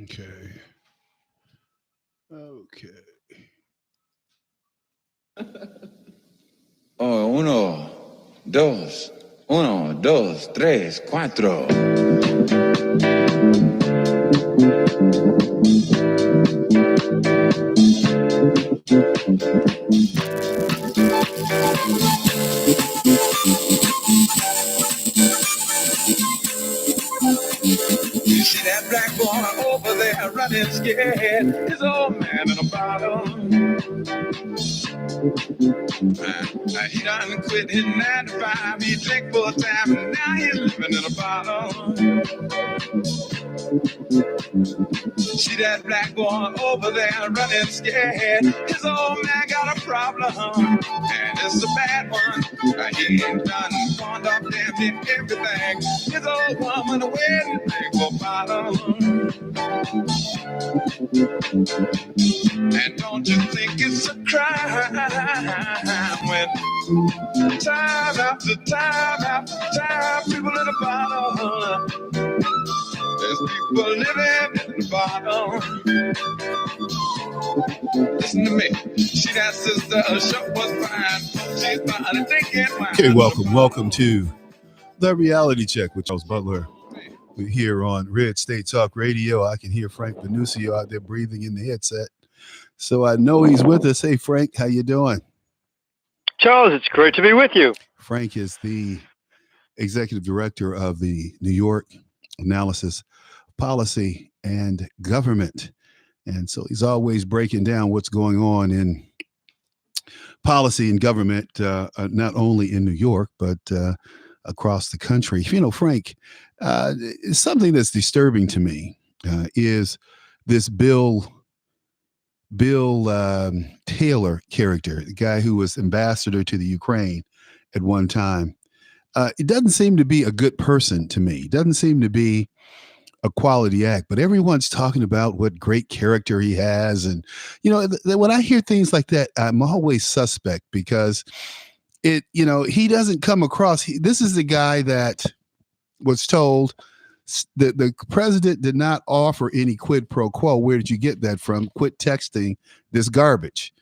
Okay. Okay. Oh, uno, dos, tres, cuatro. You see that black boy over there running scared? His old man in a bottle. He done quit his 9 to 5. He drink full time and now he's living in a bottle. See that black boy over there running scared. His old man got a problem, and it's a bad one. He ain't done pawned off damn near everything. His old woman waiting for bottom. And don't you think it's a crime when time after time after time people in the bottom? There's people living in the bottom. Listen to me. See that sister, her show was fine. She's fine drinking wine. Okay, welcome to The Reality Check with Charles Butler. We're here on Red State Talk Radio. I can hear Frank Venucio out there breathing in the headset. So I know he's with us. Hey, Frank, how you doing? Charles, it's great to be with you. Frank is the executive director of the New York Analysis, Policy, and Government. And so he's always breaking down what's going on in policy and government, not only in New York, but across the country. You know, Frank, something that's disturbing to me is this Bill Taylor character, the guy who was ambassador to the Ukraine at one time. It doesn't seem to be a good person to me. It doesn't seem to be a quality act, but everyone's talking about what great character he has. And, you know, when I hear things like that, I'm always suspect because he doesn't come across. This is the guy that was told that the president did not offer any quid pro quo. Where did you get that from? Quit texting this garbage.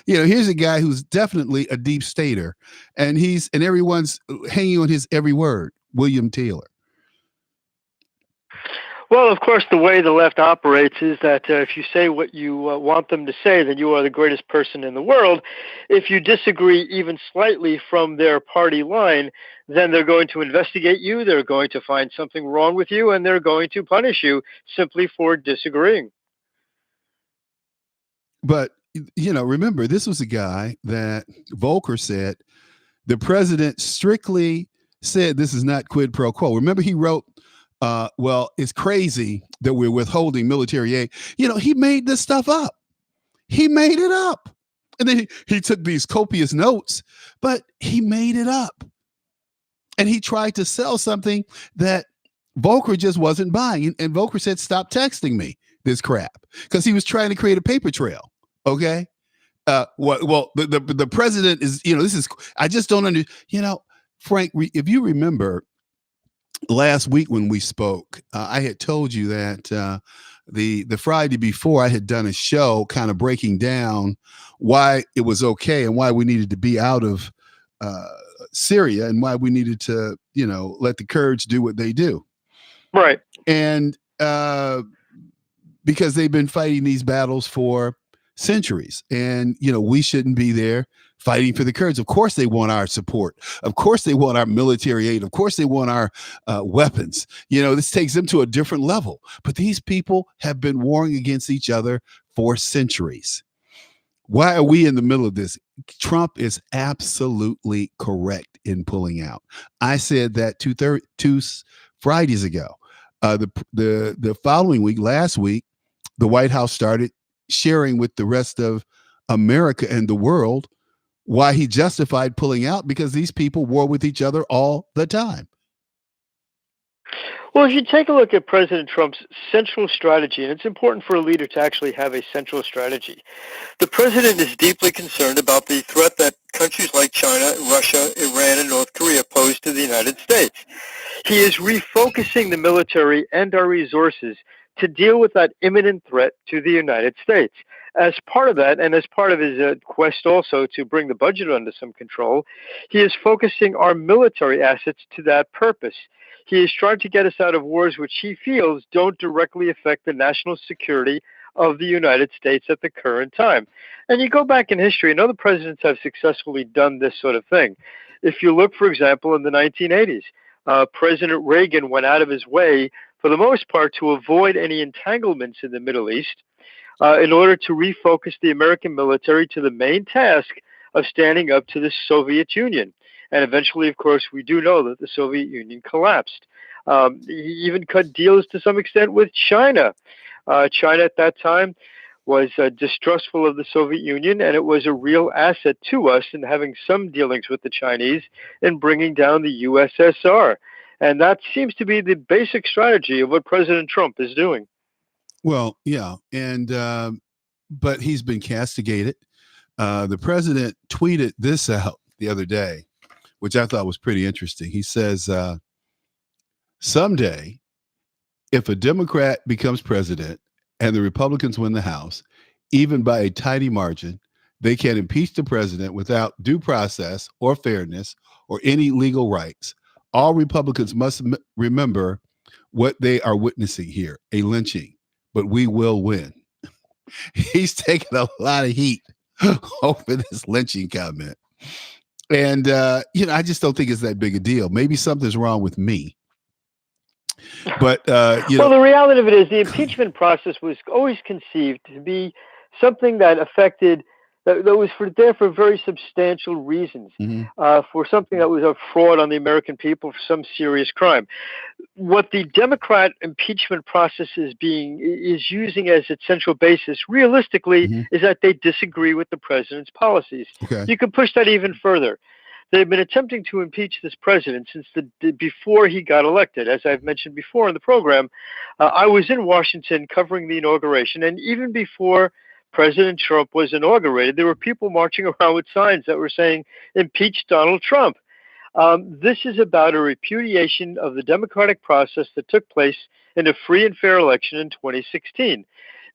Here's a guy who's definitely a deep stater, and everyone's hanging on his every word. William Taylor. Well, of course, the way the left operates is that if you say what you want them to say, then you are the greatest person in the world. If you disagree even slightly from their party line, then they're going to investigate you, they're going to find something wrong with you, and they're going to punish you simply for disagreeing. But, remember, this was a guy that Volcker said the president strictly said this is not quid pro quo. Remember, he wrote, well, it's crazy that we're withholding military aid. He made this stuff up. He made it up. And then he took these copious notes, but he made it up. And he tried to sell something that Volcker just wasn't buying. And Volcker said, stop texting me this crap, because he was trying to create a paper trail. Okay. The president is, this is, I just don't understand, Frank, if you remember, last week when we spoke, I had told you that the Friday before I had done a show kind of breaking down why it was okay and why we needed to be out of Syria and why we needed to, let the Kurds do what they do. Right. And because they've been fighting these battles for centuries, and, we shouldn't be there fighting for the Kurds. Of course they want our support. Of course they want our military aid. Of course they want our weapons. This takes them to a different level. But these people have been warring against each other for centuries. Why are we in the middle of this? Trump is absolutely correct in pulling out. I said that two Fridays ago. The following week, last week, the White House started sharing with the rest of America and the world why he justified pulling out, because these people war with each other all the time. Well, if you take a look at President Trump's central strategy, and it's important for a leader to actually have a central strategy, the president is deeply concerned about the threat that countries like China, Russia, Iran, and North Korea pose to the United States. He is refocusing the military and our resources to deal with that imminent threat to the United States. As part of that, and as part of his quest also to bring the budget under some control, he is focusing our military assets to that purpose. He is trying to get us out of wars which he feels don't directly affect the national security of the United States at the current time. And you go back in history, and other presidents have successfully done this sort of thing. If you look, for example, in the 1980s, President Reagan went out of his way, for the most part, to avoid any entanglements in the Middle East in order to refocus the American military to the main task of standing up to the Soviet Union. And eventually, of course, we do know that the Soviet Union collapsed. He even cut deals to some extent with China. China at that time was distrustful of the Soviet Union, and it was a real asset to us in having some dealings with the Chinese in bringing down the USSR. And that seems to be the basic strategy of what President Trump is doing. Well, yeah, and but he's been castigated. The president tweeted this out the other day, which I thought was pretty interesting. He says, someday, if a Democrat becomes president and the Republicans win the House, even by a tiny margin, they can impeach the president without due process or fairness or any legal rights. All Republicans must remember what they are witnessing here, a lynching, but we will win. He's taking a lot of heat over this lynching comment. And, I just don't think it's that big a deal. Maybe something's wrong with me. But, well, the reality of it is the impeachment process was always conceived to be something that affected, that was there for very substantial reasons, for something that was a fraud on the American people, for some serious crime. What the Democrat impeachment process is using as its central basis, realistically, is that they disagree with the president's policies. Okay. You can push that even further. They've been attempting to impeach this president since before he got elected. As I've mentioned before in the program, I was in Washington covering the inauguration, and even before President Trump was inaugurated, there were people marching around with signs that were saying, "Impeach Donald Trump." This is about a repudiation of the democratic process that took place in a free and fair election in 2016.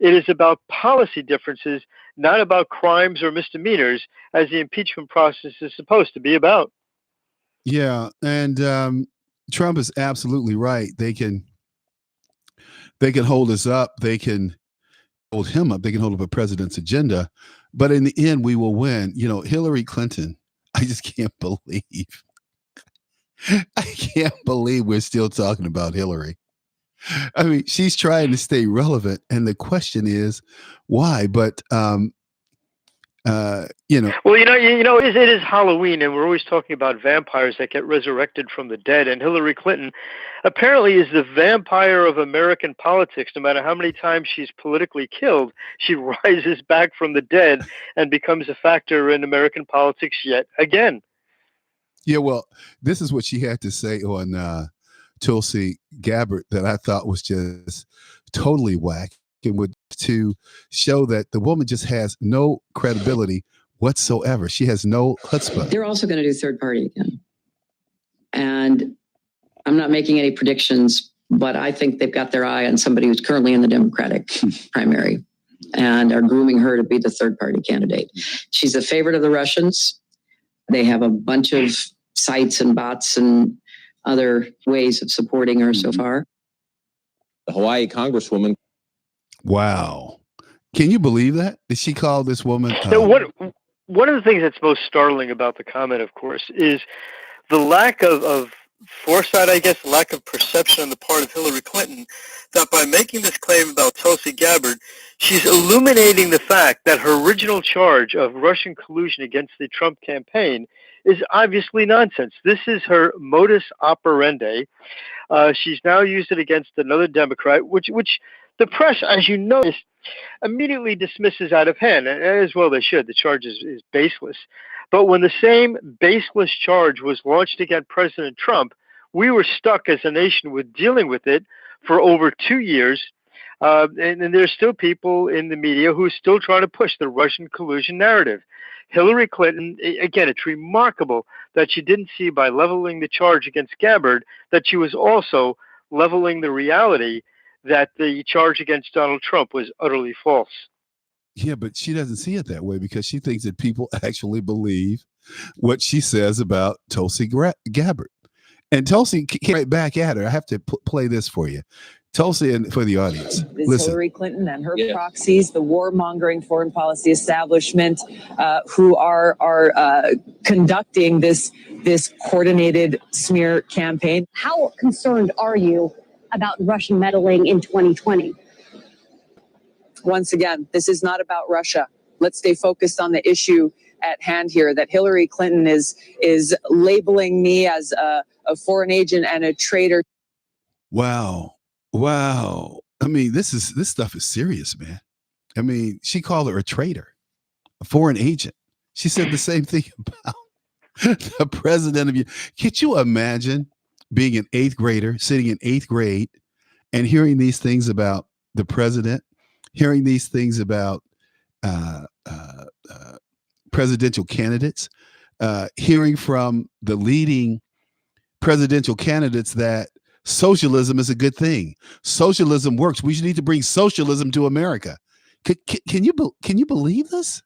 It is about policy differences, not about crimes or misdemeanors, as the impeachment process is supposed to be about. Yeah, and Trump is absolutely right. They can hold us up. They can hold him up. They can hold up a president's agenda. But in the end, we will win. Hillary Clinton, I just can't believe. I can't believe we're still talking about Hillary. I mean, she's trying to stay relevant, and the question is why. But Well, it is Halloween, and we're always talking about vampires that get resurrected from the dead. And Hillary Clinton apparently is the vampire of American politics. No matter how many times she's politically killed, she rises back from the dead and becomes a factor in American politics yet again. Yeah, well, this is what she had to say on Tulsi Gabbard that I thought was just totally whack, and would to show that the woman just has no credibility whatsoever. She has no chutzpah. They're also going to do third party again. And I'm not making any predictions, but I think they've got their eye on somebody who's currently in the Democratic primary and are grooming her to be the third party candidate. She's a favorite of the Russians. They have a bunch of sites and bots and other ways of supporting her so far. The Hawaii Congresswoman. Wow. Can you believe that? Did she call this woman? One of the things that's most startling about the comment, of course, is the lack of foresight, I guess, lack of perception on the part of Hillary Clinton, that by making this claim about Tulsi Gabbard, she's illuminating the fact that her original charge of Russian collusion against the Trump campaign is obviously nonsense. This is her modus operandi. She's now used it against another Democrat, which the press, as you notice, immediately dismisses out of hand, as well they should. The charge is baseless. But when the same baseless charge was launched against President Trump, we were stuck as a nation with dealing with it for over 2 years. And there's still people in the media who are still trying to push the Russian collusion narrative. Hillary Clinton, again, it's remarkable that she didn't see by leveling the charge against Gabbard that she was also leveling the reality that the charge against Donald Trump was utterly false. Yeah, but she doesn't see it that way because she thinks that people actually believe what she says about Tulsi Gabbard. And Tulsi came right back at her. I have to play this for you. Tulsi, and for the audience, listen. Hillary Clinton and her proxies, the warmongering foreign policy establishment, who are conducting this coordinated smear campaign. How concerned are you about Russian meddling in 2020? Once again, this is not about Russia. Let's stay focused on the issue at hand here, that Hillary Clinton is labeling me as a foreign agent and a traitor. Wow. I mean, this stuff is serious, man. I mean, she called her a traitor, a foreign agent. She said the same thing about the president of you. Could you imagine being an 8th grader, sitting in 8th grade and hearing these things about the president, hearing these things about presidential candidates, hearing from the leading presidential candidates that socialism is a good thing. Socialism works. We need to bring socialism to America. Can you believe this?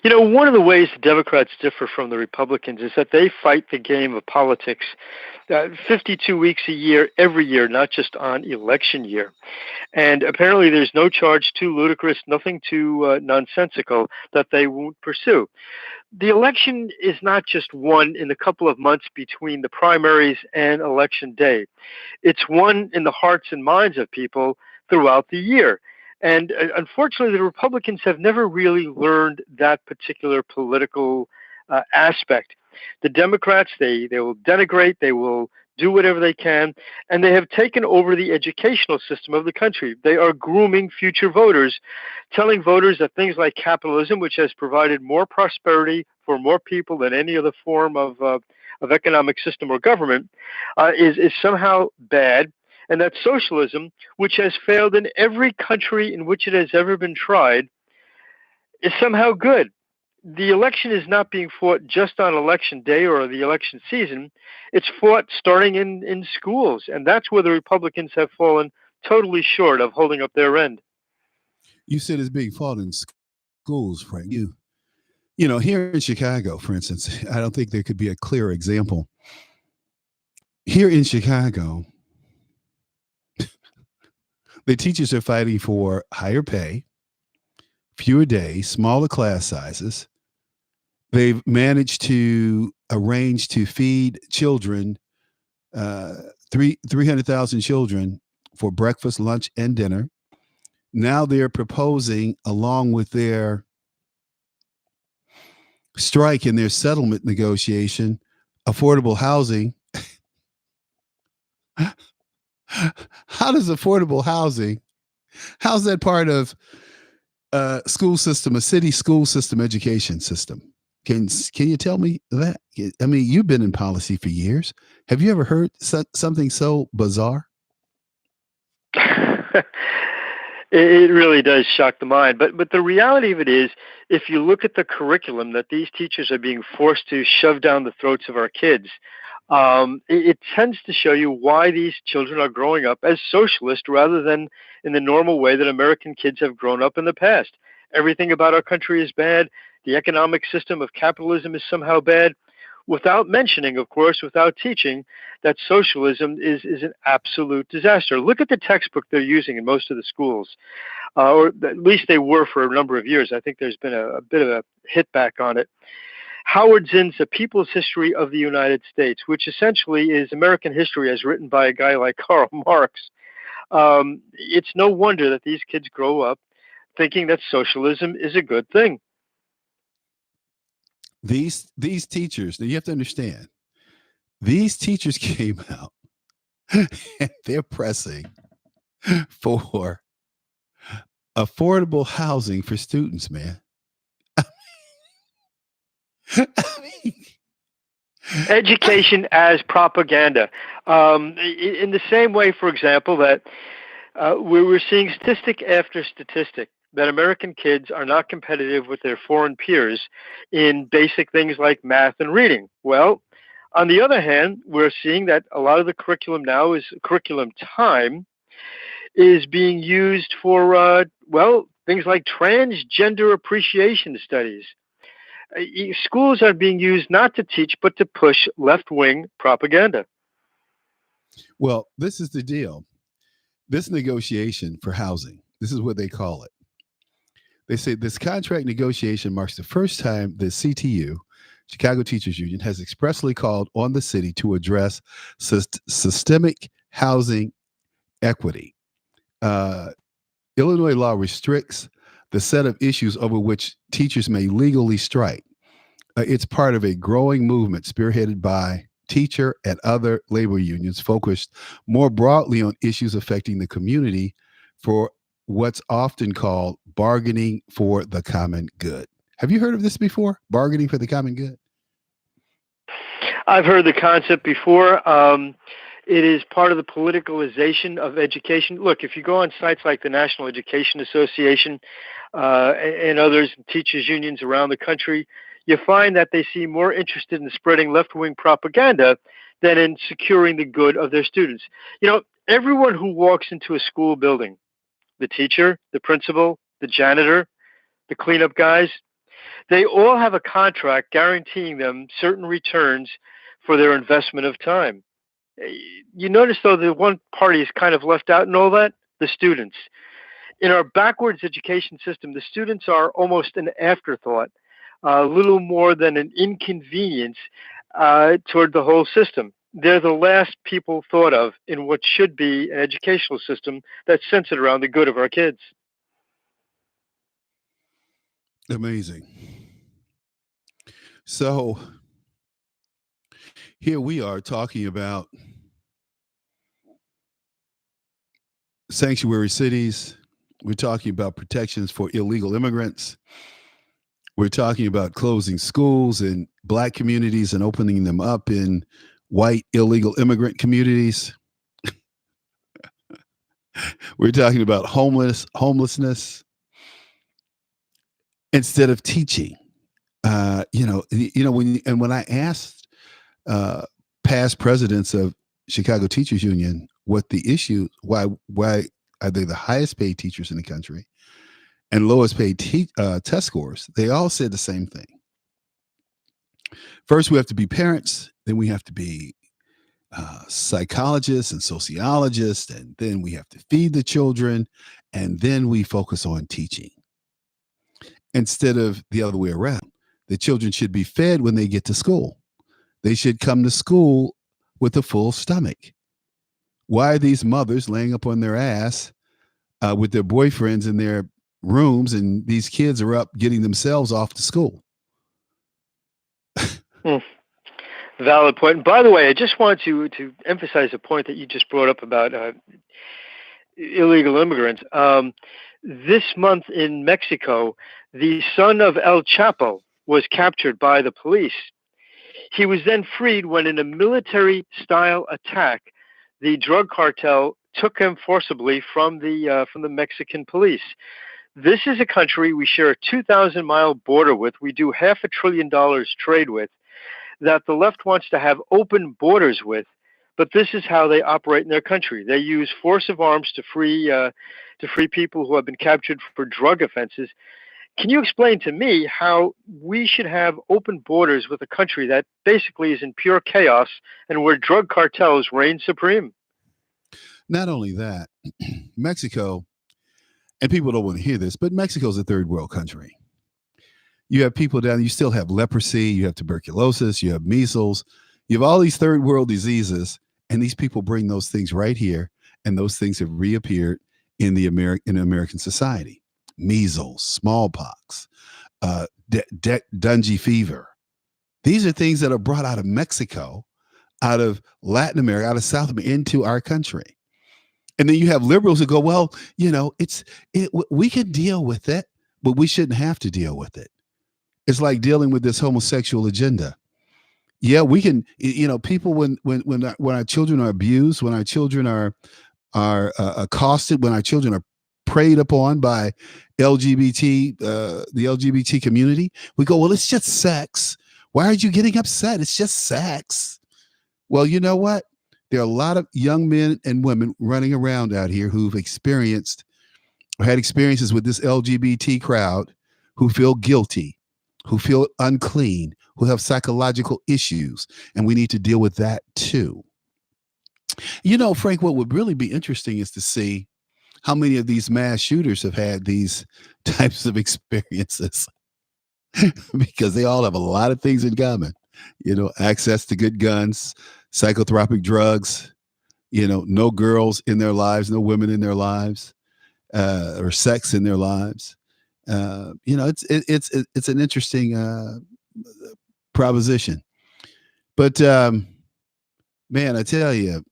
You know, one of the ways the Democrats differ from the Republicans is that they fight the game of politics 52 weeks a year, every year, not just on election year. And apparently there's no charge too ludicrous, nothing too nonsensical that they won't pursue. The election is not just won in the couple of months between the primaries and election day. It's won in the hearts and minds of people throughout the year. And unfortunately, the Republicans have never really learned that particular political aspect. The Democrats, they will denigrate, they will do whatever they can, and they have taken over the educational system of the country. They are grooming future voters, telling voters that things like capitalism, which has provided more prosperity for more people than any other form of economic system or government, is somehow bad, and that socialism, which has failed in every country in which it has ever been tried, is somehow good. The election is not being fought just on election day or the election season. It's fought starting in schools. And that's where the Republicans have fallen totally short of holding up their end. You said it's being fought in schools, Frank. You know, here in Chicago, for instance, I don't think there could be a clearer example. Here in Chicago, the teachers are fighting for higher pay, fewer days, smaller class sizes. They've managed to arrange to feed children, 300,000 children for breakfast, lunch, and dinner. Now they're proposing, along with their strike and their settlement negotiation, affordable housing. How does affordable housing, how's that part of a school system, a city school system, education system? Can you tell me that? I mean, you've been in policy for years. Have you ever heard something so bizarre? It really does shock the mind. But the reality of it is, if you look at the curriculum that these teachers are being forced to shove down the throats of our kids, it tends to show you why these children are growing up as socialist rather than in the normal way that American kids have grown up in the past. Everything about our country is bad. The economic system of capitalism is somehow bad, without mentioning, of course, without teaching that socialism is an absolute disaster. Look at the textbook they're using in most of the schools, or at least they were for a number of years. I think there's been a bit of a hit back on it. Howard Zinn's A People's History of the United States, which essentially is American history as written by a guy like Karl Marx. It's no wonder that these kids grow up thinking that socialism is a good thing. These teachers, now you have to understand, these teachers came out and they're pressing for affordable housing for students, man. I mean, education as propaganda. In the same way, for example, that we're seeing statistic after statistic that American kids are not competitive with their foreign peers in basic things like math and reading. Well, on the other hand, we're seeing that a lot of the curriculum now is curriculum time is being used for, well, things like transgender appreciation studies. Schools are being used not to teach, but to push left wing propaganda. Well, this is the deal. This negotiation for housing, this is what they call it. They say this contract negotiation marks the first time the CTU, Chicago Teachers Union, has expressly called on the city to address systemic housing equity. Illinois law restricts the set of issues over which teachers may legally strike. It's part of a growing movement spearheaded by teacher and other labor unions focused more broadly on issues affecting the community for what's often called bargaining for the common good. Have you heard of this before? Bargaining for the common good? I've heard the concept before. It is part of the politicalization of education. Look, if you go on sites like the National Education Association and others, teachers unions around the country, you find that they seem more interested in spreading left-wing propaganda than in securing the good of their students. You know, everyone who walks into a school building, the teacher, the principal, the janitor, the cleanup guys, they all have a contract guaranteeing them certain returns for their investment of time. You notice, though, that one party is kind of left out in all that, the students. In our backwards education system, the students are almost an afterthought, a little more than an inconvenience toward the whole system. They're the last people thought of in what should be an educational system that's centered around the good of our kids. Amazing. So here we are talking about sanctuary cities. We're talking about protections for illegal immigrants. We're talking about closing schools in Black communities and opening them up in white illegal immigrant communities. We're talking about homelessness instead of teaching. When I asked past presidents of Chicago Teachers Union what the issue, why are they the highest paid teachers in the country and lowest paid test scores, they all said the same thing. First, we have to be parents, then we have to be psychologists and sociologists, and then we have to feed the children, and then we focus on teaching. Instead of the other way around, the children should be fed when they get to school. They should come to school with a full stomach. Why are these mothers laying up on their ass with their boyfriends in their rooms, and these kids are up getting themselves off to school? Valid point. And by the way, I just want to emphasize a point that you just brought up about illegal immigrants. This month in Mexico, the son of El Chapo was captured by the police. He was then freed when, in a military-style attack, the drug cartel took him forcibly from the Mexican police. This is a country we share a 2,000-mile border with. We do $500 billion trade with, that the left wants to have open borders with. But this is how they operate in their country. They use force of arms to free people who have been captured for drug offenses. Can you explain to me how we should have open borders with a country that basically is in pure chaos and where drug cartels reign supreme? Not only that, Mexico, and people don't want to hear this, but Mexico's a third world country. You have people down, you still have leprosy, you have tuberculosis, you have measles, you have all these third world diseases, and these people bring those things right here, and those things have reappeared in American society. Measles, smallpox, dengue fever. These are things that are brought out of Mexico, out of Latin America, out of South America into our country. And then you have liberals who go, well, we can deal with it, but we shouldn't have to deal with it. It's like dealing with this homosexual agenda. Yeah, we can, people, when our children are abused, when our children are accosted, when our children are preyed upon by the LGBT community. We go, well, it's just sex. Why are you getting upset? It's just sex. Well, you know what? There are a lot of young men and women running around out here who've experienced or had experiences with this LGBT crowd who feel guilty, who feel unclean, who have psychological issues. And we need to deal with that too. You know, Frank, what would really be interesting is to see how many of these mass shooters have had these types of experiences because they all have a lot of things in common. You know, access to good guns, psychotropic drugs, you know, no girls in their lives, no women in their lives, or sex in their lives. You know, it's an interesting proposition. But man, I tell you,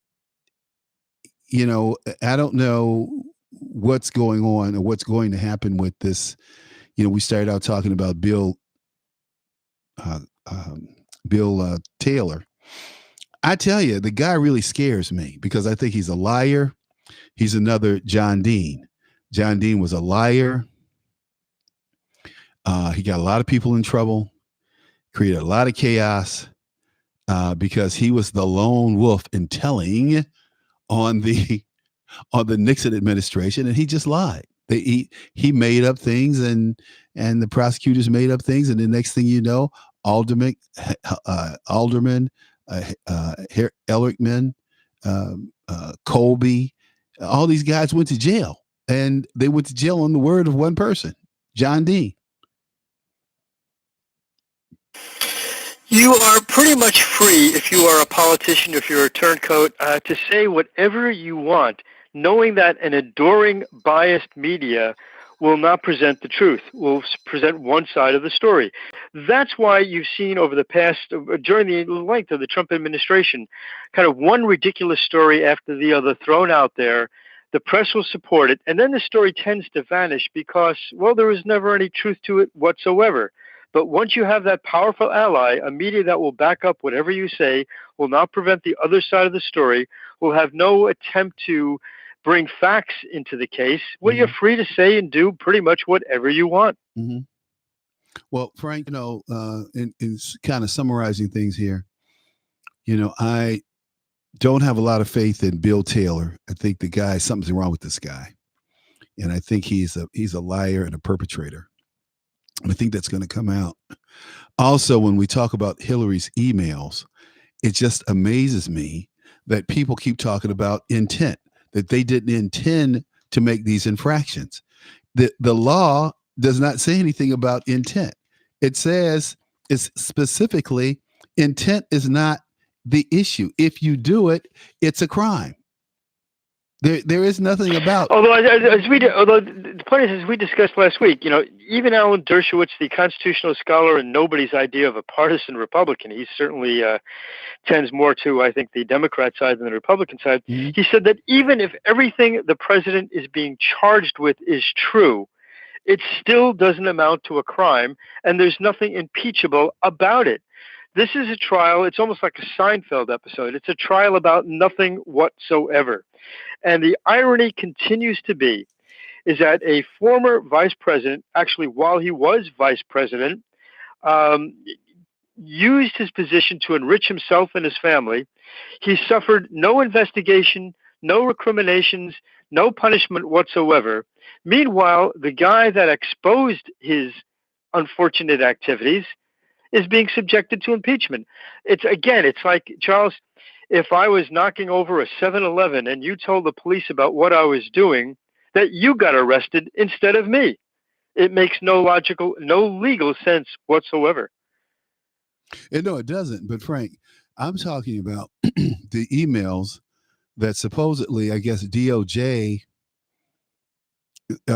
you know, I don't know what's going on or what's going to happen with this. You know, we started out talking about Bill Taylor. I tell you, the guy really scares me because I think he's a liar. He's another John Dean. John Dean was a liar. He got a lot of people in trouble, created a lot of chaos because he was the lone wolf in telling on the Nixon administration, and he just lied. He made up things, and the prosecutors made up things, and the next thing you know, Alderman Ehrlichman, Colby, all these guys went to jail, and they went to jail on the word of one person, John Dean. You are pretty much free, if you are a politician, if you're a turncoat, to say whatever you want, knowing that an adoring, biased media will not present the truth, will present one side of the story. That's why you've seen over the past, during the length of the Trump administration, kind of one ridiculous story after the other thrown out there. The press will support it, and then the story tends to vanish because, well, there was never any truth to it whatsoever. But once you have that powerful ally, a media that will back up whatever you say, will not prevent the other side of the story, will have no attempt to bring facts into the case, well, you're free to say and do pretty much whatever you want. Mm-hmm. Well, Frank, you know, in kind of summarizing things here, you know, I don't have a lot of faith in Bill Taylor. I think the guy, something's wrong with this guy. And I think he's a liar and a perpetrator. And I think that's going to come out. Also, when we talk about Hillary's emails, it just amazes me that people keep talking about intent, that they didn't intend to make these infractions. The law does not say anything about intent. It says it's specifically intent is not the issue. If you do it, it's a crime. There is nothing about. Although the point is, as we discussed last week, you know, even Alan Dershowitz, the constitutional scholar and nobody's idea of a partisan Republican, he certainly tends more to, I think, the Democrat side than the Republican side. Mm-hmm. He said that even if everything the president is being charged with is true, it still doesn't amount to a crime, and there's nothing impeachable about it. This is a trial. It's almost like a Seinfeld episode. It's a trial about nothing whatsoever. And the irony continues to be is that a former vice president, actually while he was vice president, used his position to enrich himself and his family. He suffered no investigation, no recriminations, no punishment whatsoever. Meanwhile, the guy that exposed his unfortunate activities is being subjected to impeachment. It's like, Charles, if I was knocking over a 7-Eleven and you told the police about what I was doing, that you got arrested instead of me. It makes no legal sense whatsoever. No, it doesn't. But Frank, I'm talking about the emails that supposedly, I guess, DOJ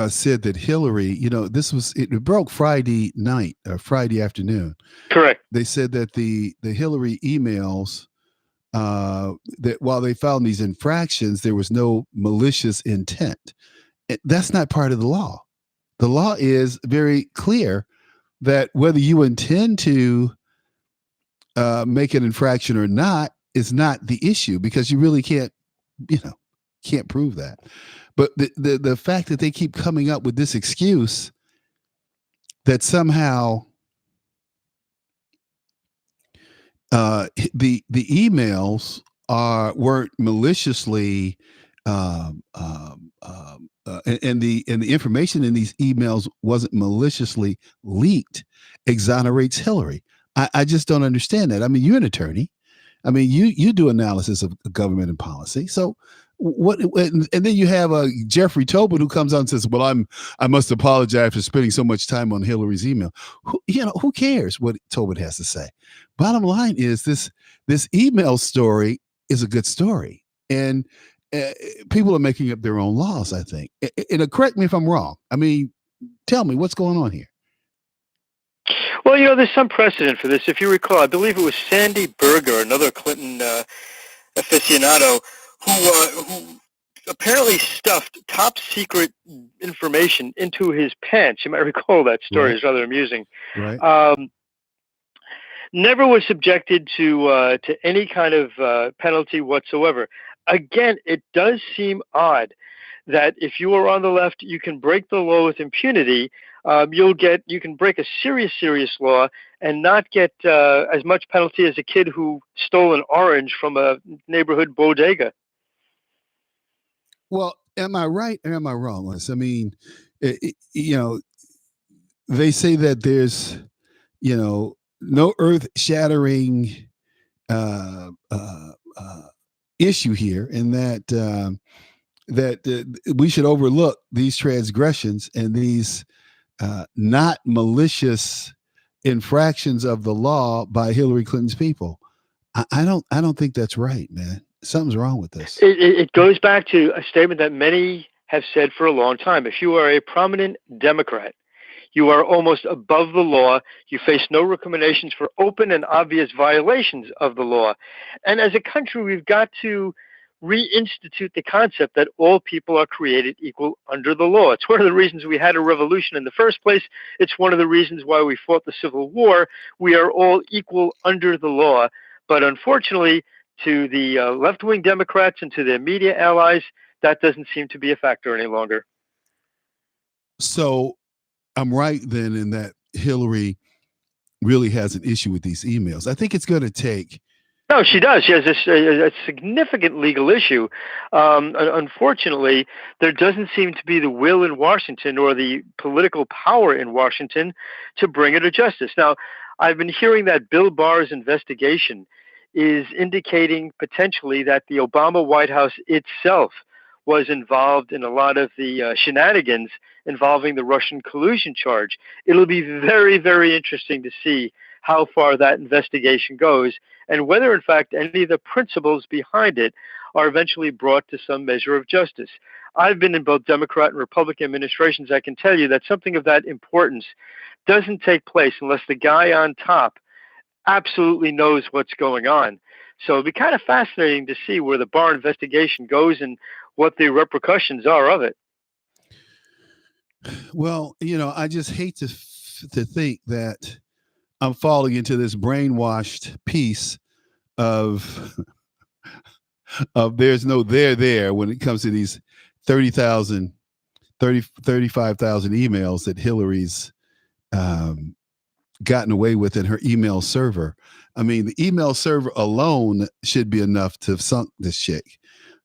said that Hillary, you know, it broke Friday night or Friday afternoon. Correct. They said that the Hillary emails, that while they found these infractions, there was no malicious intent. That's not part of the law. The law is very clear that whether you intend to make an infraction or not is not the issue, because you really can't prove that. But the fact that they keep coming up with this excuse that somehow the emails weren't maliciously and the information in these emails wasn't maliciously leaked exonerates Hillary. I just don't understand that. I mean, you're an attorney. I mean, you do analysis of government and policy. So what? And then you have Jeffrey Tobin who comes on and says, "Well, I must apologize for spending so much time on Hillary's email." Who cares what Tobin has to say? Bottom line is this email story is a good story, and people are making up their own laws. I think. And correct me if I'm wrong. I mean, tell me what's going on here. Well, there's some precedent for this. If you recall, I believe it was Sandy Berger, another Clinton aficionado, who apparently stuffed top secret information into his pants. You might recall that story. Right. It's rather amusing. Right. Never was subjected to any kind of penalty whatsoever. Again, it does seem odd that if you are on the left, you can break the law with impunity. You can break a serious law and not get as much penalty as a kid who stole an orange from a neighborhood bodega. Well, am I right or am I wrong, Les? I mean, they say that there's, no earth-shattering issue here, and that we should overlook these transgressions and these not malicious infractions of the law by Hillary Clinton's people. I don't think that's right, man. Something's wrong with this. It goes back to a statement that many have said for a long time. If you are a prominent Democrat, you are almost above the law. You face no recriminations for open and obvious violations of the law. And as a country, we've got to reinstitute the concept that all people are created equal under the law. It's one of the reasons we had a revolution in the first place. It's one of the reasons why we fought the Civil War. We are all equal under the law. But unfortunately, to the left-wing Democrats and to their media allies, that doesn't seem to be a factor any longer. So I'm right then in that Hillary really has an issue with these emails. I think it's going to take. No, she does. She has a significant legal issue. Unfortunately, there doesn't seem to be the will in Washington or the political power in Washington to bring her to justice. Now, I've been hearing that Bill Barr's investigation is indicating potentially that the Obama White House itself was involved in a lot of the shenanigans involving the Russian collusion charge. It'll be very, very interesting to see how far that investigation goes and whether, in fact, any of the principles behind it are eventually brought to some measure of justice. I've been in both Democrat and Republican administrations. I can tell you that something of that importance doesn't take place unless the guy on top absolutely knows what's going on. So it'd be kind of fascinating to see where the Barr investigation goes and what the repercussions are of it. Well, I just hate to think that I'm falling into this brainwashed piece of there's no there when it comes to these 35,000 emails that Hillary's gotten away with in her email server. I mean, the email server alone should be enough to have sunk this chick,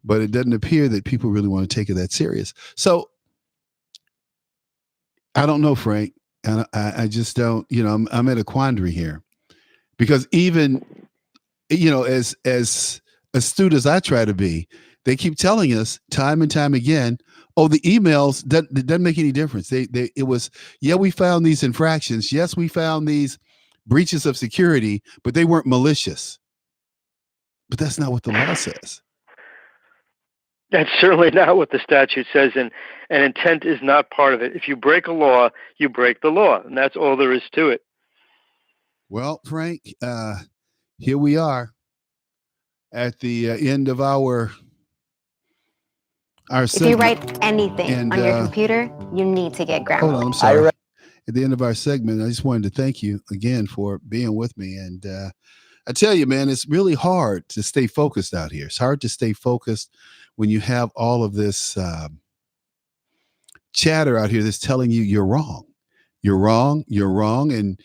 but it doesn't appear that people really want to take it that serious. So I don't know, Frank. And I just don't, I'm at a quandary here because even, as astute as I try to be, they keep telling us time and time again, oh, the emails, that doesn't make any difference. It was, we found these infractions. Yes, we found these breaches of security, but they weren't malicious. But that's not what the law says. That's certainly not what the statute says, and intent is not part of it. If you break a law, you break the law, and that's all there is to it. Well, Frank, here we are at the end of our segment. If you write anything on your computer, you need to get Grammarly. Hold on, I'm sorry. At the end of our segment, I just wanted to thank you again for being with me. And I tell you, man, it's really hard to stay focused out here. It's hard to stay focused when you have all of this chatter out here that's telling you you're wrong. You're wrong. You're wrong. And,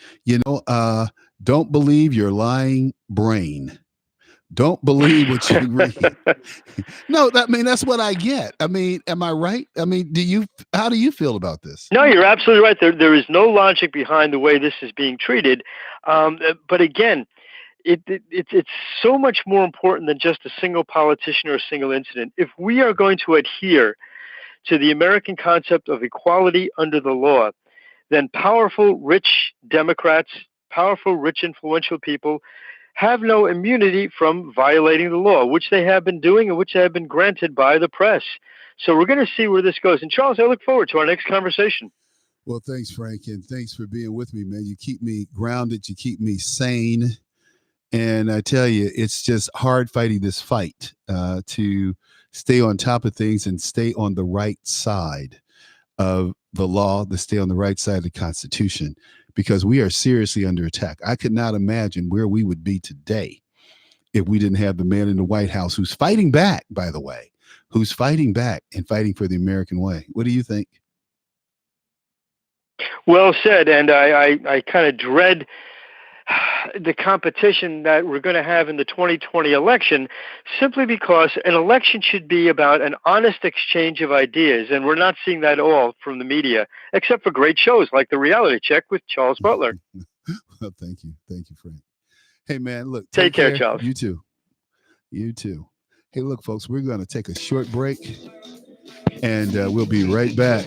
don't believe your lying brain. Don't believe what you read. No, that's what I get. I mean, am I right? I mean, how do you feel about this? No, you're absolutely right. There is no logic behind the way this is being treated. But again, it's so much more important than just a single politician or a single incident. If we are going to adhere to the American concept of equality under the law, then powerful, rich Democrats, powerful, rich, influential people have no immunity from violating the law, which they have been doing and which they have been granted by the press. So we're going to see where this goes. And Charles, I look forward to our next conversation. Well, thanks, Frank, and thanks for being with me, man. You keep me grounded. You keep me sane. And I tell you, it's just hard fighting this fight to stay on top of things and stay on the right side of the law, to stay on the right side of the Constitution, because we are seriously under attack. I could not imagine where we would be today if we didn't have the man in the White House who's fighting back, by the way, who's fighting back and fighting for the American way. What do you think? Well said. And I kind of dread the competition that we're going to have in the 2020 election, simply because an election should be about an honest exchange of ideas. And we're not seeing that at all from the media, except for great shows like The Reality Check with Charles Butler. Well, thank you. Thank you, Frank. Hey, man, look. Take care, Charles. You too. You too. Hey, look, folks, we're going to take a short break, and we'll be right back.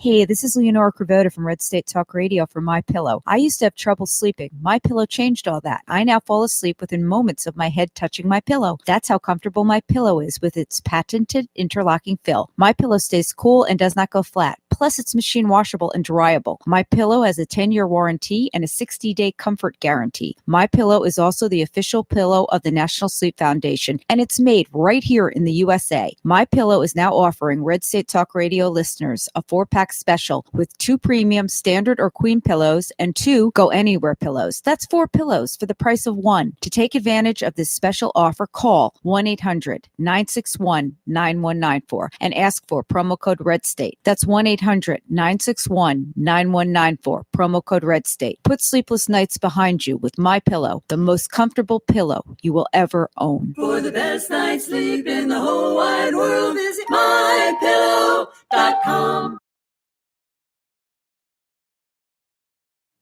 Hey, this is Leonora Cravota from Red State Talk Radio for MyPillow. I used to have trouble sleeping. MyPillow changed all that. I now fall asleep within moments of my head touching my pillow. That's how comfortable MyPillow is with its patented interlocking fill. MyPillow stays cool and does not go flat. Plus, it's machine washable and dryable. MyPillow has a 10-year warranty and a 60-day comfort guarantee. MyPillow is also the official pillow of the National Sleep Foundation, and it's made right here in the USA. MyPillow is now offering Red State Talk Radio listeners a 4-pack special with 2 premium standard or queen pillows and 2 go anywhere pillows. That's 4 pillows for the price of 1. To take advantage of this special offer, call 1-800-961-9194 and ask for promo code RedState. That's 1-800-961-9194, promo code RedState. Put sleepless nights behind you with MyPillow, the most comfortable pillow you will ever own. For the best night's sleep in the whole wide world, visit MyPillow.com.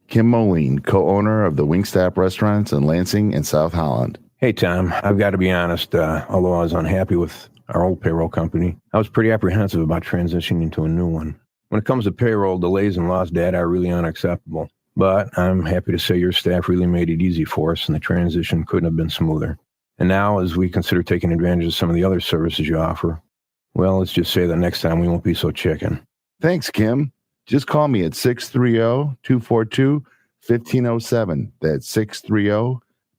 Kim Moline, co-owner of the Wingstop restaurants in Lansing and South Holland. Hey, Tom, I've got to be honest. Although I was unhappy with our old payroll company, I was pretty apprehensive about transitioning into a new one. When it comes to payroll, delays and lost data are really unacceptable. But I'm happy to say your staff really made it easy for us, and the transition couldn't have been smoother. And now, as we consider taking advantage of some of the other services you offer, well, let's just say that next time we won't be so chicken. Thanks, Kim. Just call me at 630-242-1507. That's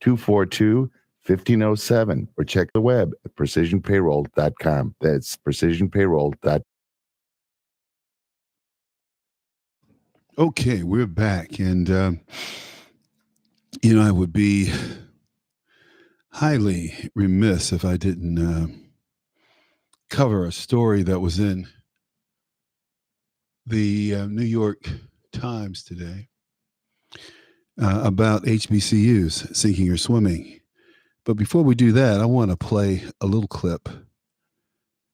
630-242-1507. Or check the web at precisionpayroll.com. That's precisionpayroll.com. Okay, we're back. And, I would be highly remiss if I didn't cover a story that was in the New York Times today about HBCUs sinking or swimming. But before we do that, I want to play a little clip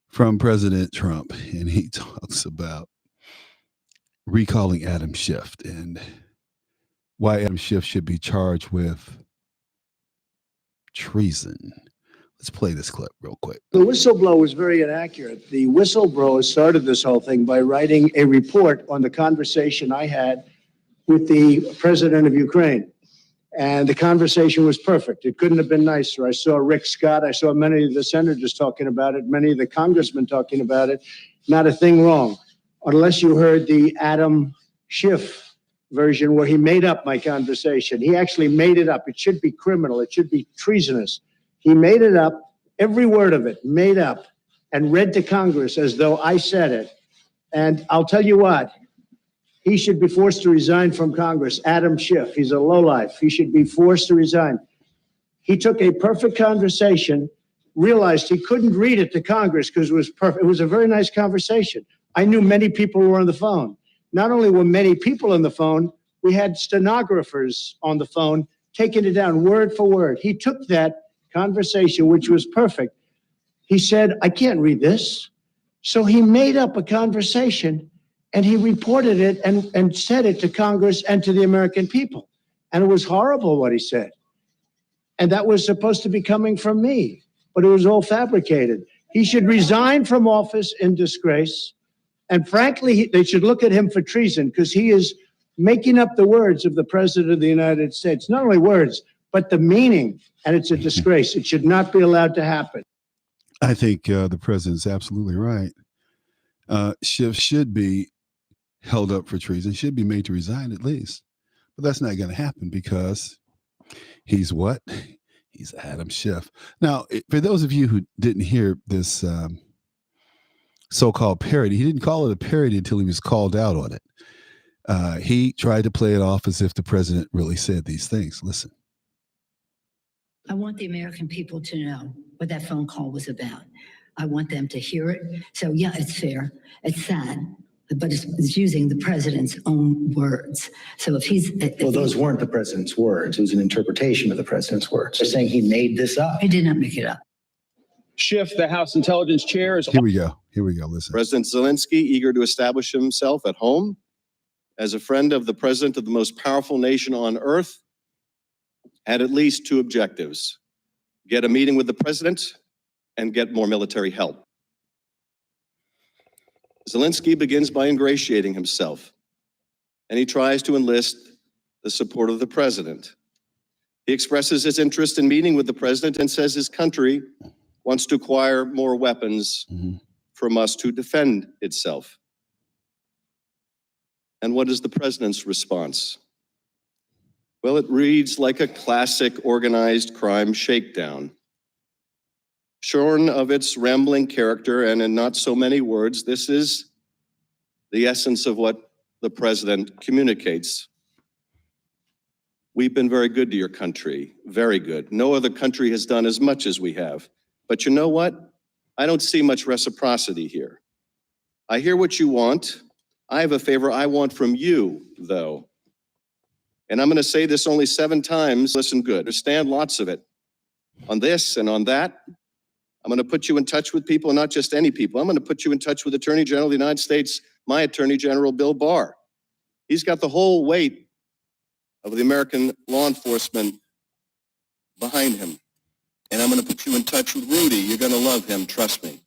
from President Trump, and he talks about recalling Adam Schiff and why Adam Schiff should be charged with treason. Let's play this clip real quick. The whistleblower was very inaccurate. The whistleblower started this whole thing by writing a report on the conversation I had with the president of Ukraine. And the conversation was perfect. It couldn't have been nicer. I saw Rick Scott. I saw many of the senators talking about it, many of the congressmen talking about it. Not a thing wrong. Unless you heard the Adam Schiff version where he made up my conversation. He actually made it up. It should be criminal. It should be treasonous. He made it up, every word of it, made up, and read to Congress as though I said it. And I'll tell you what, he should be forced to resign from Congress. Adam Schiff, he's a lowlife. He should be forced to resign. He took a perfect conversation realized he couldn't read it to Congress because it was perfect. It was a very nice conversation. I knew many people who were on the phone. Not only were many people on the phone, we had stenographers on the phone taking it down word for word. He took that conversation, which was perfect. He said, I can't read this. So he made up a conversation and he reported it and said it to Congress and to the American people. And it was horrible what he said. And that was supposed to be coming from me, but it was all fabricated. He should resign from office in disgrace. And frankly, they should look at him for treason because he is making up the words of the President of the United States. Not only words, but the meaning. And it's a disgrace. It should not be allowed to happen. I think the president's absolutely right. Schiff should be held up for treason, should be made to resign at least. But that's not going to happen because he's what? He's Adam Schiff. Now, for those of you who didn't hear this so-called parody, he didn't call it a parody until he was called out on it. He tried to play it off as if the president really said these things. Listen. I want the American people to know what that phone call was about. I want them to hear it. So yeah, it's fair. It's sad, but it's using the president's own words. So if those weren't the president's words. It was an interpretation of the president's words. They're saying he made this up. He did not make it up. Schiff, the House Intelligence Chair, is... Here we go. Listen. President Zelensky, eager to establish himself at home as a friend of the president of the most powerful nation on earth, had at least two objectives: get a meeting with the president and get more military help. Zelensky begins by ingratiating himself, and he tries to enlist the support of the president. He expresses his interest in meeting with the president and says his country wants to acquire more weapons from us to defend itself. And what is the president's response? Well, it reads like a classic organized crime shakedown. Shorn of its rambling character and in not so many words, this is the essence of what the president communicates. We've been very good to your country, very good. No other country has done as much as we have. But you know what? I don't see much reciprocity here. I hear what you want. I have a favor I want from you, though. And I'm going to say this only 7 times. Listen good. Understand lots of it. On this and on that, I'm going to put you in touch with people, not just any people. I'm going to put you in touch with Attorney General of the United States, my Attorney General, Bill Barr. He's got the whole weight of the American law enforcement behind him. And I'm going to put you in touch with Rudy. You're going to love him, trust me.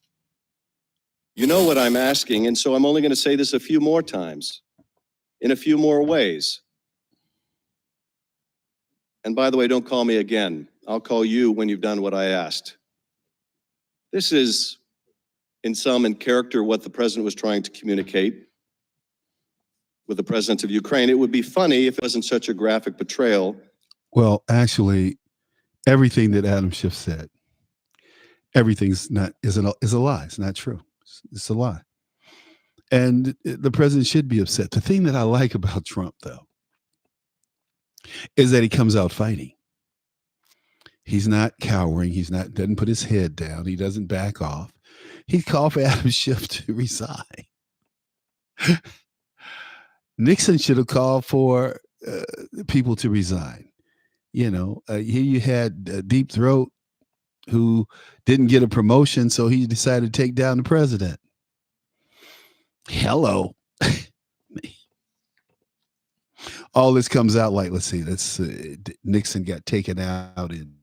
You know what I'm asking, and so I'm only going to say this a few more times, in a few more ways. And by the way, don't call me again. I'll call you when you've done what I asked. This is, in character, what the president was trying to communicate with the president of Ukraine. It would be funny if it wasn't such a graphic betrayal. Well, actually, everything that Adam Schiff said, everything's not is a lie. It's not true. It's a lie. And the president should be upset. The thing that I like about Trump, though, is that he comes out fighting. He's not cowering. Doesn't put his head down. He doesn't back off. He called for Adam Schiff to resign. Nixon should have called for people to resign. Here you had Deep Throat who didn't get a promotion, so he decided to take down the president. Hello. All this comes out like, let's see, Nixon got taken out in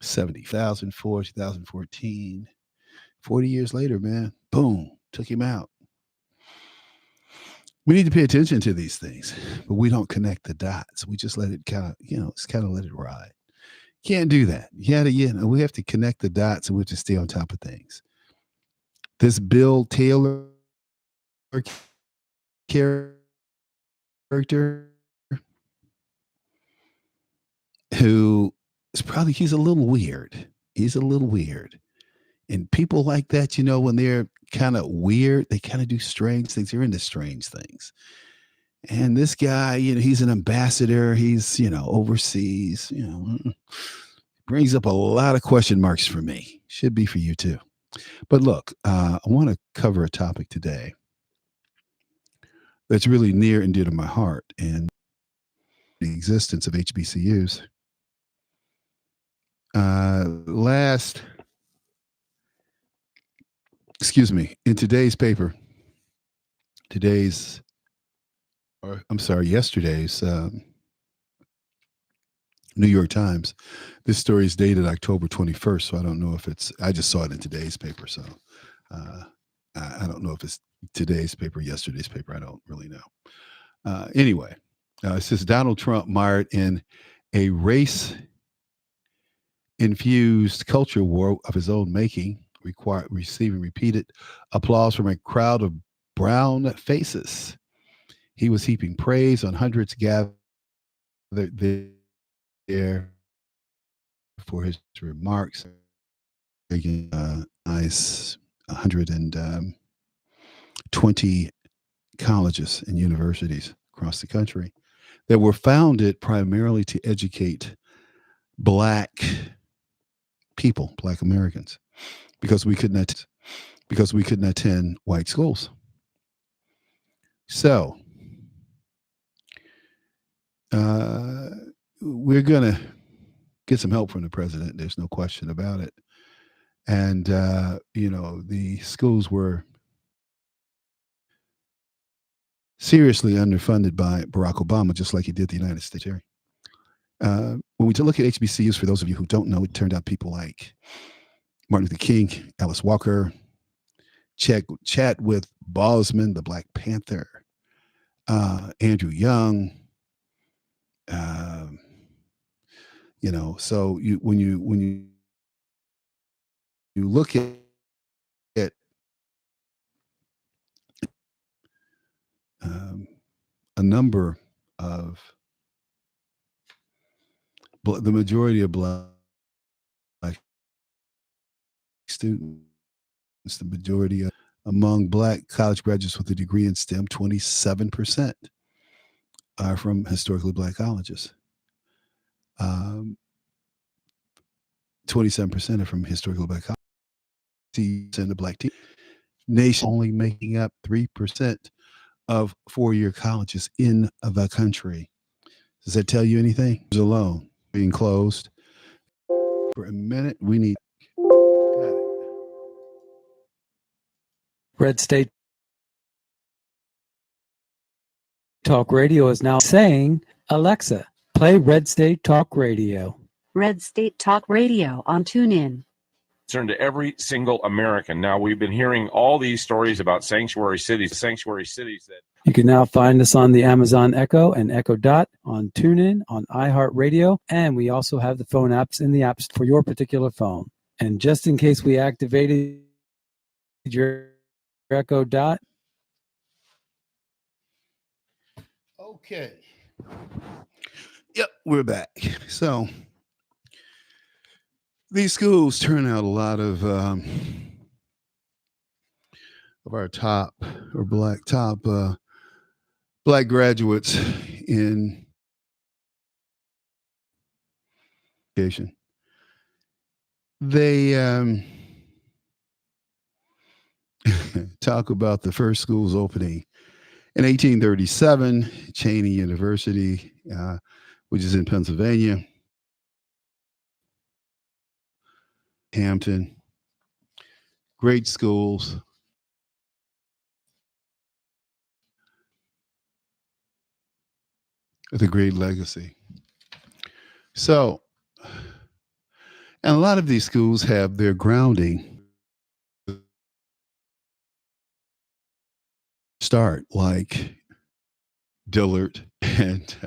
2004, 2014. 40 years later, man, boom, took him out. We need to pay attention to these things, but we don't connect the dots. We just let it kind of let it ride. Can't do that. We have to connect the dots and we have to stay on top of things. This Bill Taylor character who is he's a little weird. He's a little weird. And people like that, when they're kind of weird, they kind of do strange things. They're into strange things. And this guy, he's an ambassador. He's, overseas, brings up a lot of question marks for me. Should be for you too. But look, I want to cover a topic today that's really near and dear to my heart, and the existence of HBCUs. In today's paper, yesterday's New York Times. This story is dated October 21st, so I don't know if I just saw it in today's paper, so I don't know if it's today's paper, yesterday's paper. I don't really know. Anyway, it says Donald Trump mired in a race-infused culture war of his own making, receiving repeated applause from a crowd of brown faces. He was heaping praise on hundreds gathered there for his remarks. Nice 120 colleges and universities across the country that were founded primarily to educate Black people, Black Americans, because we couldn't attend white schools. So we're going to get some help from the president. There's no question about it. And, the schools were seriously underfunded by Barack Obama, just like he did the United States. When we look at HBCUs, for those of you who don't know, it turned out people like Martin Luther King, Alice Walker, Chadwick Boseman, the Black Panther, Andrew Young. So when you look at a number of the majority of Black students, the majority among Black college graduates with a degree in STEM, 27% are from historically Black colleges. 27% are from historically Black colleges. And the Black team nation only making up 3% of four-year colleges in the country. Does that tell you anything? Alone being closed for a minute. We need. Got it. Red State Talk Radio is now saying, Alexa, play Red State Talk Radio. Red State Talk Radio on TuneIn. Concern to every single American. Now, we've been hearing all these stories about sanctuary cities that You can now find us on the Amazon Echo and Echo Dot, on TuneIn, on iHeartRadio, and we also have the phone apps in the apps for your particular phone. And just in case we activated your Echo Dot. Okay. Yep, we're back. So these schools turn out a lot of our top Black graduates in education. They talk about the first schools opening in 1837, Cheyney University, which is in Pennsylvania. Hampton, great schools. With a great legacy. So, and a lot of these schools have their grounding start like Dillard. And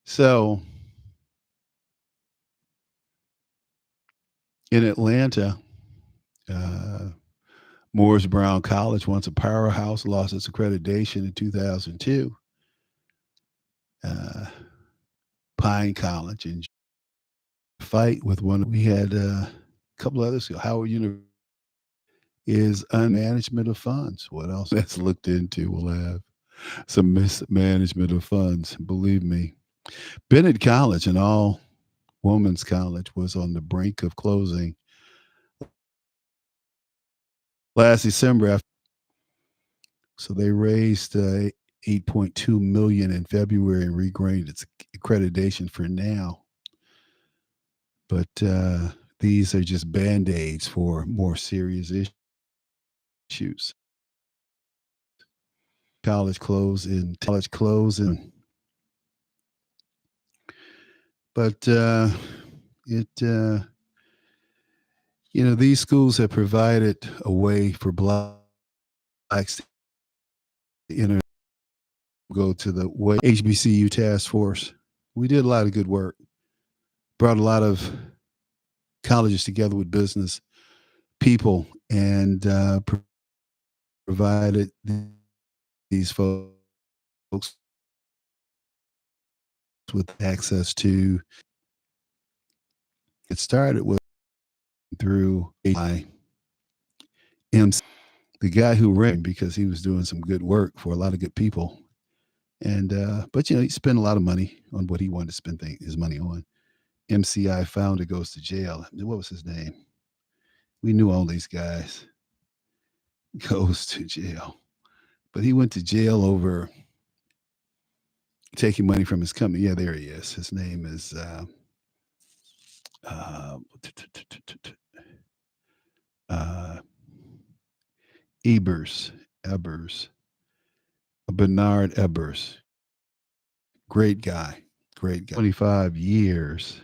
so in Atlanta, Morris Brown College, once a powerhouse, lost its accreditation in 2002. Pine College and fight with one. We had a couple others. Howard University is unmanagement of funds. What else that's looked into? We'll have some mismanagement of funds. Believe me. Bennett College, an all women's college, was on the brink of closing last December. So they raised 8.2 million in February and regraded its accreditation for now. But these are just band-aids for more serious issues. College closing. But these schools have provided a way for blacks to go to the way HBCU task force. We did a lot of good work, brought a lot of colleges together with business people, and provided these folks with access to. It started with through MC, the guy who ran, because he was doing some good work for a lot of good people. And but he spent a lot of money on what he wanted to spend his money on. MCI founder goes to jail. What was his name? We knew all these guys. Goes to jail, but he went to jail over taking money from his company. Yeah, there he is. His name is Ebers, Bernard Ebers. Great guy. 25 years.